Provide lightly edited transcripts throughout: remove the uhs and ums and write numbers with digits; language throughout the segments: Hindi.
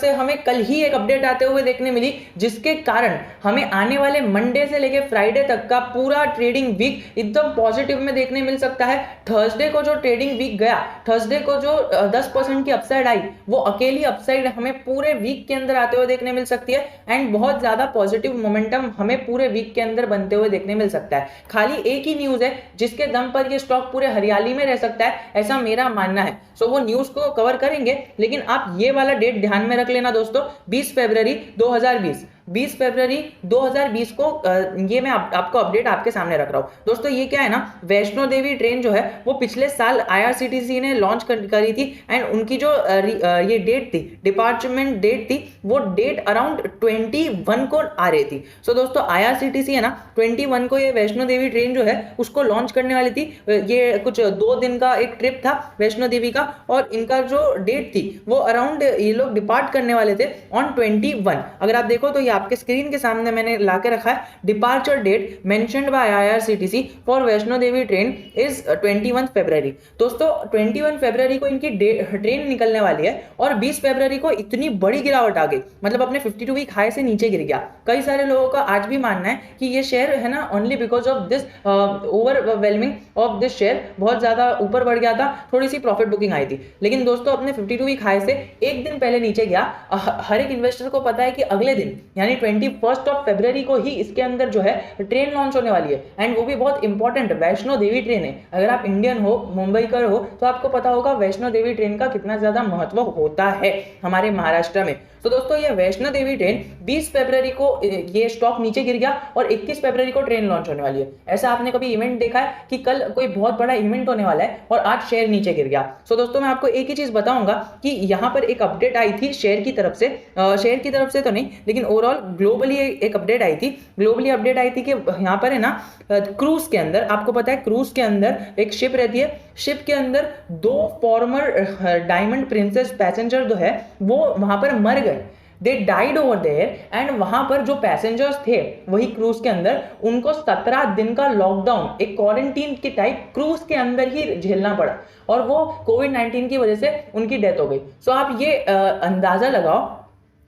से हमें कल ही एक अपडेट आते हुए देखने मिली, जिसके कारण हमें आने वाले मंडे से लेकर फ्राइडे तक का पूरा ट्रेडिंग वीक एकदम पॉजिटिव में देखने मिल सकता है। थर्सडे को जो ट्रेडिंग वीक गया, थर्सडे को जो 10% की अपसाइड आई, वो अकेली अपसाइड हमें पूरे वीक के अंदर आते हुए देखने मिल सकती है एंड बहुत ज्यादा पॉजिटिव मोमेंटम हमें पूरे वीक के अंदर बनते हुए देखने मिल सकता है। खाली एक ही न्यूज है जिसके दम पर ये स्टॉक पूरे हरियाली में रह सकता है, ऐसा मेरा मानना है। सो वो न्यूज को कवर करेंगे, लेकिन आप ये वाला डेट ध्यान में रख लेना दोस्तों, 20 फरवरी 2020। 20 फरवरी 2020 को ये मैं आपको अपडेट आपके सामने रख रहा हूं दोस्तों। ये क्या है ना, वैष्णो देवी ट्रेन जो है वो पिछले साल आईआरसीटीसी ने लॉन्च करी थी एंड उनकी जो ये डेट थी, डिपार्चमेंट डेट थी, वो डेट अराउंड 21 को आ रही थी। सो दोस्तों आईआरसीटीसी है ना 21 को ये वैष्णो देवी ट्रेन जो है उसको लॉन्च करने वाली थी। ये कुछ 2 दिन का एक ट्रिप था वैष्णो देवी का, और इनका जो डेट थी वो अराउंड ये लोग डिपार्ट करने वाले थे ऑन 21। अगर आप देखो तो ये आपके स्क्रीन के सामने मैंने लाके रखा है, departure date mentioned by IRCTC for Vaishno Devi train is 21 February. दोस्तों 21 फरवरी को इनकी ट्रेन निकलने वाली है और 20 फरवरी को इतनी बड़ी गिरावट आ गई, मतलब अपने 52 वीक हाई से नीचे गिर गया। कई सारे लोगों का आज भी मानना है कि ये शेयर है ना only because of this overwhelming of this share बहुत ज्यादा ऊपर बढ़ गया था, थोड़ी सी प्रॉफिट बुकिंग आई थी, लेकिन दोस्तों अपने 52 वीक हाई से एक दिन पहले नीचे गया। हर एक इन्वेस्टर को पता है कि अगले दिन यानी 21 फरवरी को ही इसके अंदर जो है ट्रेन लॉन्च होने वाली है एंड वो भी बहुत इंपॉर्टेंट वैष्णो देवी ट्रेन है। अगर आप इंडियन हो, मुंबईकर हो, तो आपको पता होगा वैष्णो देवी ट्रेन का कितना ज्यादा महत्व होता है हमारे महाराष्ट्र में। तो दोस्तों ये वैष्णो देवी ट्रेन 20 फरवरी को ये स्टॉक नीचे गिर गया और 21 फरवरी को ट्रेन लॉन्च होने वाली है। ऐसा आपने कभी इवेंट देखा है कि कल कोई बहुत बड़ा इवेंट होने वाला है और आज शेयर नीचे गिर गया? सो दोस्तों मैं आपको एक ही चीज बताऊंगा कि यहाँ पर एक अपडेट आई थी शेयर की तरफ से तो नहीं, लेकिन ओवरऑल ग्लोबली एक अपडेट आई थी। ग्लोबली अपडेट आई थी कि यहाँ पर है ना क्रूज के अंदर, आपको पता है क्रूज के अंदर एक शिप रहती है, शिप के अंदर 2 फॉर्मर डायमंड प्रिंसेस पैसेंजर जो है वो वहां पर मर गए। They died over there and वहां पर जो पैसेंजर्स थे वही क्रूज के अंदर, उनको 17 दिन का लॉकडाउन, एक क्वारंटीन के टाइप क्रूज के अंदर ही झेलना पड़ा और वो कोविड-19 की वजह से उनकी डेथ हो गई। सो आप ये अंदाजा लगाओ,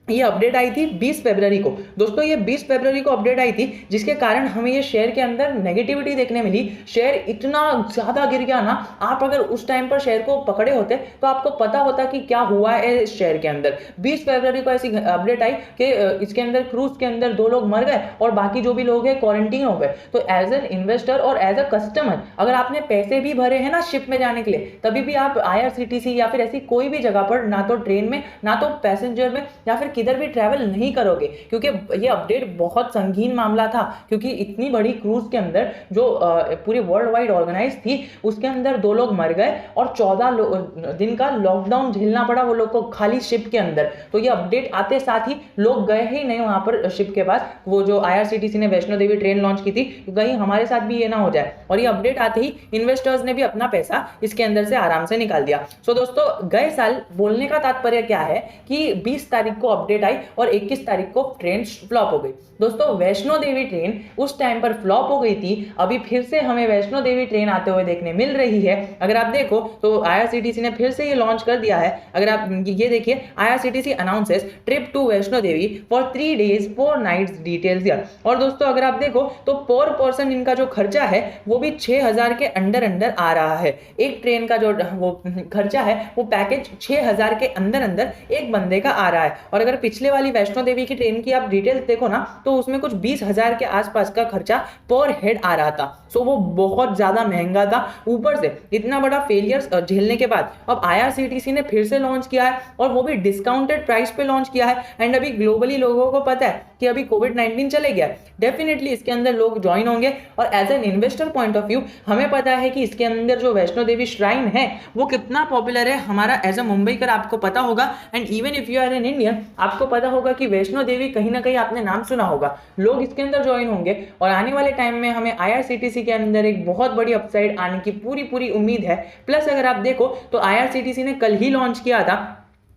ये अपडेट आई थी 20 फरवरी को। दोस्तों ये 20 फरवरी को अपडेट आई थी, जिसके कारण हमें ये शेयर के अंदर नेगेटिविटी देखने मिली। शेयर इतना ज्यादा गिर गया ना, आप अगर उस टाइम पर शेयर को पकड़े होते तो आपको पता होता कि क्या हुआ है इस शेयर के अंदर। 20 फरवरी को ऐसी अपडेट आई कि इसके अंदर क्रूज के अंदर 2 लोग मर गए और बाकी जो भी लोग हैं क्वारंटीन हो गए। तो एज एन इन्वेस्टर और एज अ कस्टमर, अगर आपने पैसे भी भरे हैं ना शिप में जाने के लिए, तभी भी आप आईआरसीटीसी या फिर ऐसी कोई भी जगह पर ना तो ट्रेन में ना तो पैसेंजर में या फिर किधर भी ट्रैवल नहीं करोगे, क्योंकि ये अपडेट बहुत संगीन मामला था। क्योंकि इतनी बड़ी क्रूज के अंदर जो पूरी वर्ल्ड वाइड ऑर्गेनाइज थी, उसके अंदर 2 लोग मर गए और 14 दिन का लॉकडाउन झेलना पड़ा वो लोग को खाली शिप के अंदर। तो ये अपडेट आते साथ ही लोग गए ही नहीं वहां पर शिप के पास, वो जो आईआरसीटीसी ने वैष्णो देवी ट्रेन लॉन्च की थी, कहीं हमारे साथ भी ये ना हो जाए। और ये अपडेट आते ही इन्वेस्टर्स ने भी अपना पैसा इसके अंदर से आराम से निकाल दिया। सो दोस्तों गए साल, बोलने का तात्पर्य क्या है कि 20 तारीख को अपडेट आई और 21 तारीख को ट्रेन फ्लॉप हो गई। दोस्तों वैष्णो देवी ट्रेन उस टाइम पर फ्लॉप हो गई थी, अभी फिर से हमें वैष्णो देवी ट्रेन आते हुए देखने मिल रही है। अगर आप देखो तो आईआरसीटीसी ने फिर से ये लॉन्च कर दिया है। अगर आप ये देखिए, IRCTC announces trip to Vaishno Devi for 3 days 4 nights details here. और दोस्तों अगर आप देखो तो पर पर्सन इनका जो खर्चा है वो भी 6000 के अंदर आ रहा है। एक ट्रेन का जो वो खर्चा है वो पैकेज 6000 के अंदर एक बंदे का आ रहा है। और अगर पिछले वाली वैष्णो देवी की ट्रेन की आप डिटेल्स देखो ना, तो उसमें कुछ 20,000 के आसपास का खर्चा पर हेड आ रहा था। सो वो बहुत ज्यादा महंगा था। ऊपर से इतना बड़ा फेलियर झेलने के बाद अब आईआरसीटीसी ने फिर से लॉन्च किया है और वो भी डिस्काउंटेड प्राइस पे लॉन्च किया है। एंड अभी ग्लोबली लोगों को पता है कि अभी कोविड-19 चले गया, डेफिनेटली इसके अंदर लोग ज्वाइन होंगे। और as an investor point of view हमें पता है कि इसके अंदर जो वैष्णो देवी श्राइन है वो कितना पॉपुलर है। हमारा एज अ मुंबईकर आपको पता होगा, and even if you are an Indian आपको पता होगा कि वैष्णो देवी कहीं ना कहीं आपने नाम सुना होगा। लोग इसके अंदर ज्वाइन होंगे और आने वाले टाइम में हमें आईआरसीटीसी के अंदर एक बहुत बड़ी अपसाइड आने की पूरी उम्मीद है। प्लस अगर आप देखो तो आईआरसीटीसी ने कल ही लॉन्च किया था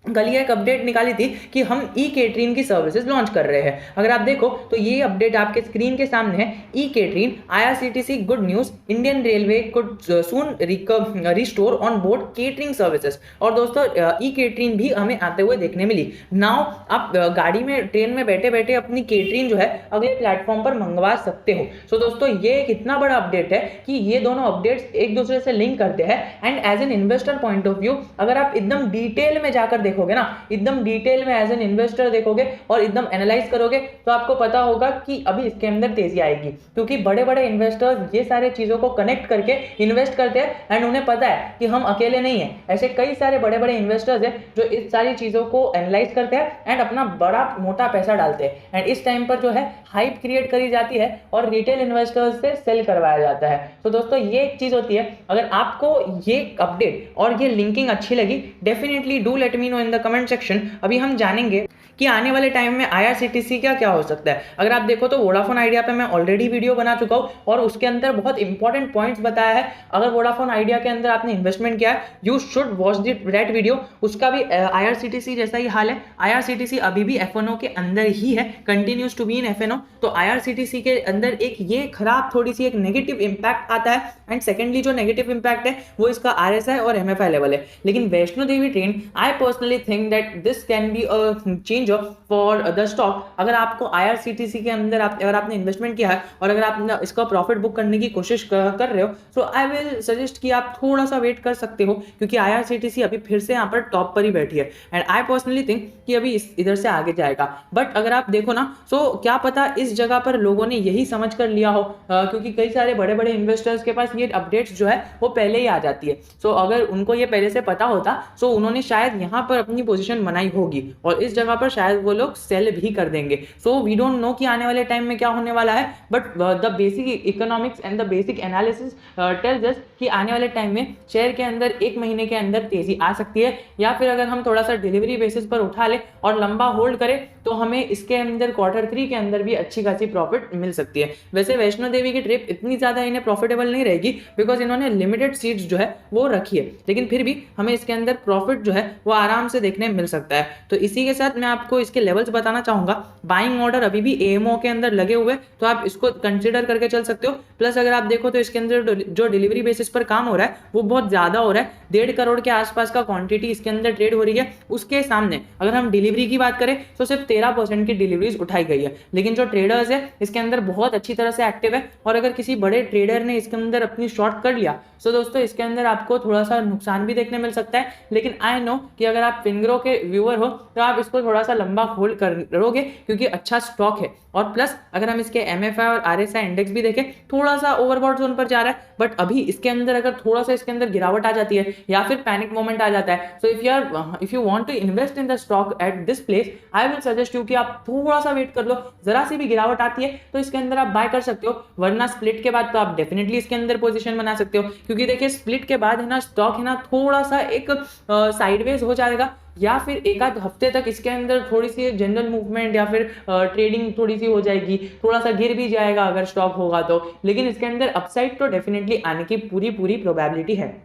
कल ये एक अपडेट निकाली थी कि हम ई केटरिंग की सर्विसेज लॉन्च कर रहे हैं। अगर आप देखो तो ये अपडेट आपके स्क्रीन के सामने है। E catering, IRCTC good news, Indian railway could soon restore on board catering services. और दोस्तों ई केटरिंग भी हमें आते हुए देखने मिली। नाउ आप गाड़ी में, ट्रेन में बैठे बैठे अपनी केटरिंग जो है अगले प्लेटफॉर्म पर मंगवा सकते हो। सो दोस्तों ये एक इतना बड़ा अपडेट है कि ये दोनों अपडेट्स एक दूसरे से लिंक करते हैं। And as an investor point of view, अगर आप एकदम डिटेल में जाकर देखोगे ना, एकदम डिटेल में एज एन इन्वेस्टर देखोगे और एकदम एनालाइज करोगे, तो आपको पता होगा कि अभी इसके अंदर तेजी आएगी, क्योंकि बड़े बड़े इन्वेस्टर्स ये सारे चीजों को कनेक्ट करके इन्वेस्ट करते हैं। एंड उन्हें पता है कि हम अकेले नहीं है, ऐसे कई सारे बड़े बड़े इन्वेस्टर्स हैं जो इस सारी चीजों को एनालाइज करते हैं एंड अपना बड़ा मोटा पैसा डालते हैं। एंड इस टाइम पर जो है हाइप क्रिएट करी जाती है और रिटेल इन्वेस्टर्स से सेल करवाया जाता है। तो दोस्तों ये एक चीज होती है। अगर आपको ये अपडेट और ये लिंकिंग अच्छी लगी, definitely do let me know in the comment section. अभी हम जानेंगे कि आने वाले टाइम में IRCTC का क्या हो सकता है। अगर आप देखो तो वोडाफोन आइडिया पे मैं ऑलरेडी वीडियो बना चुका हूँ और उसके अंदर बहुत इंपॉर्टेंट पॉइंट्स बताया है। अगर वोडाफोन आइडिया के अंदर आपने इन्वेस्टमेंट किया है, you should watch that video. उसका भी IRCTC जैसा ही हाल है। IRCTC अभी भी FNO के अंदर ही है, continues to be in FNO। तो IRCTC के अंदर एक ये खराब थोड़ी सी एक नेगेटिव इंपैक्ट आता है। एंड सेकेंडली जो नेगेटिव इंपैक्ट है वो इसका RSI और MFI लेवल है। लेकिन Vaishno Devi train, I personally think that this can be a change for the stock. अगर आपको IRCTC के अंदर अगर आपने इन्वेस्टमेंट किया है और अगर आप इसका प्रॉफिट बुक करने की कोशिश कर रहे हो, सो आई विल सजेस्ट कि आप थोड़ा सा वेट कर सकते हो, क्योंकि IRCTC अभी फिर से यहाँ पर टॉप पर ही बैठी है। एंड आई पर्सनली थिंक कि अभी इधर से आगे जाएगा। बट अगर आप देखो ना, सो क्या पता इस जगह पर लोगों ने यही समझ कर लिया हो, क्योंकि कई सारे बड़े बड़े इन्वेस्टर्स के पास ये अपडेट्स जो है वो पहले ही आ जाती है। सो अगर उनको ये पहले से पता होता, सो उन्होंने शायद यहाँ पर अपनी पोजीशन बनाई होगी और इस जगह पर शायद वो लोग सेल भी कर देंगे। सो वी डोंट नो कि आने वाले टाइम में क्या होने वाला है, but the basic economics and the basic analysis tells us कि आने वाले टाइम में शेयर के अंदर 1 महीने के अंदर तेजी आ सकती है, या फिर अगर हम थोड़ा सा डिलीवरी बेसिस पर उठा ले और लंबा होल्ड करें तो हमें इसके अंदर Q3 के अंदर भी अच्छी खासी प्रॉफिट मिल सकती है। वैसे वैष्णो देवी की ट्रिप इतनी ज्यादा इन्हें प्रॉफिटेबल नहीं रहेगी, बिकॉज इन्होंने लिमिटेड सीट्स जो है वो रखी है, लेकिन फिर भी हमें इसके अंदर प्रॉफिट जो है वो आराम से देखने मिल सकता है। तो इसी के साथ मैं आपको इसके लेवल्स बताना चाहूंगा। बाइंग ऑर्डर अभी भी AMO के अंदर लगे हुए, तो आप इसको कंसिडर करके चल सकते हो। प्लस अगर आप देखो तो इसके अंदर जो डिलीवरी बेसिस पर काम हो रहा है वो बहुत ज्यादा हो रहा है। 1.5 करोड़ के आसपास का क्वांटिटी इसके अंदर ट्रेड हो रही है। उसके सामने अगर हम डिलीवरी की बात करें तो सिर्फ 13% की डिलीवरीज उठाई गई है। लेकिन जो ट्रेडर्स है इसके अंदर बहुत अच्छी तरह से एक्टिव है, और अगर किसी बड़े ट्रेडर ने इसके अंदर अपनी शॉर्ट कर लिया, सो दोस्तों इसके अंदर आपको थोड़ा सा नुकसान भी देखने मिल सकता है। लेकिन आई नो कि अगर आप फिंगरो के व्यूअर हो तो आप इसको थोड़ा सा लंबा होल्ड करोगे, क्योंकि अच्छा स्टॉक है। और प्लस अगर हम इसके MFI और RSI इंडेक्स भी देखें, थोड़ा सा ओवरबॉट जोन पर जा रहा है। बट अभी इसके अंदर अगर थोड़ा सा इसके अंदर गिरावट आ जाती है या फिर पैनिक मोमेंट आ जाता है, so if you want to invest in the stock at this place, I will suggest you कि आप थोड़ा सा वेट कर लो। जरा सी भी गिरावट आती है तो इसके अंदर आप बाय कर सकते हो, वरना स्प्लिट के बाद तो आप डेफिनेटली इसके अंदर पोजीशन बना सकते हो। क्योंकि देखिए स्प्लिट के बाद है ना, स्टॉक है ना थोड़ा सा एक साइडवेज हो जाएगा, या फिर एक आध हफ्ते तक इसके अंदर थोड़ी सी जनरल मूवमेंट या फिर ट्रेडिंग थोड़ी सी हो जाएगी, थोड़ा सा गिर भी जाएगा अगर स्टॉक होगा तो। लेकिन इसके अंदर अपसाइड तो डेफिनेटली आने की पूरी प्रोबेबिलिटी है।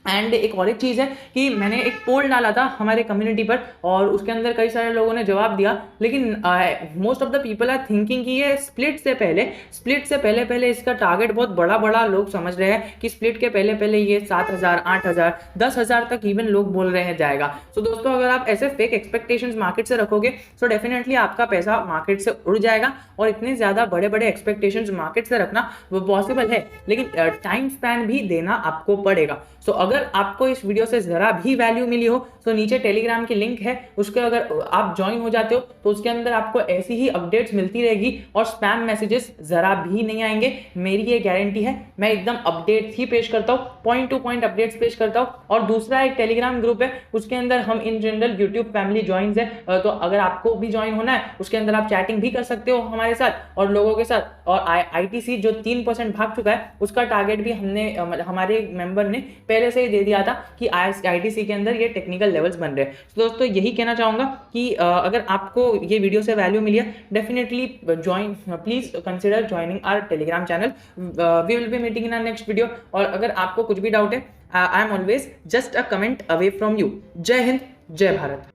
एंड एक और एक चीज़ है कि मैंने एक पोल डाला था हमारे कम्युनिटी पर, और उसके अंदर कई सारे लोगों ने जवाब दिया। लेकिन most of the people are thinking कि ये स्प्लिट से पहले इसका टारगेट बहुत बड़ा लोग समझ रहे हैं कि स्प्लिट के पहले ये 7,000, 8,000, 10,000 तक इवन लोग बोल रहे हैं जाएगा। सो दोस्तों अगर आप ऐसे फेक एक्सपेक्टेशंस मार्केट से रखोगे सो डेफिनेटली आपका पैसा मार्केट से उड़ जाएगा, और इतने ज़्यादा बड़े एक्सपेक्टेशंस मार्केट से रखना वो पॉसिबल है, लेकिन टाइम स्पैन भी देना आपको पड़ेगा। सो अगर आपको इस वीडियो से जरा भी वैल्यू मिली हो तो नीचे टेलीग्राम की लिंक है, उसके अगर आप ज्वाइन हो जाते हो तो उसके अंदर आपको ऐसी ही अपडेट्स मिलती रहेगी और स्पैम मैसेजेस जरा भी नहीं आएंगे, मेरी ये गारंटी है। मैं एकदम अपडेट्स ही पेश करता हूँ, पॉइंट टू पॉइंट अपडेट्स पेश करता हूँ। और दूसरा एक टेलीग्राम ग्रुप है, उसके अंदर हम in general YouTube family join है, तो अगर आपको भी ज्वाइन होना है उसके अंदर आप चैटिंग भी कर सकते हो हमारे साथ और लोगों के साथ। और ITC जो 3% भाग चुका है उसका टारगेट भी हमने हमारे मेंबर ने पहले से ही दे दिया था कि ITC के अंदर ये टेक्निकल लेवल्स बन रहे हैं। तो दोस्तों यही कहना चाहूंगा कि अगर आपको ये वीडियो से वैल्यू मिली है, definitely join, please consider joining our Telegram channel. We will be meeting in our next video. और अगर आपको कुछ भी डाउट है, I am always just a comment away from you. जय हिंद, जय भारत।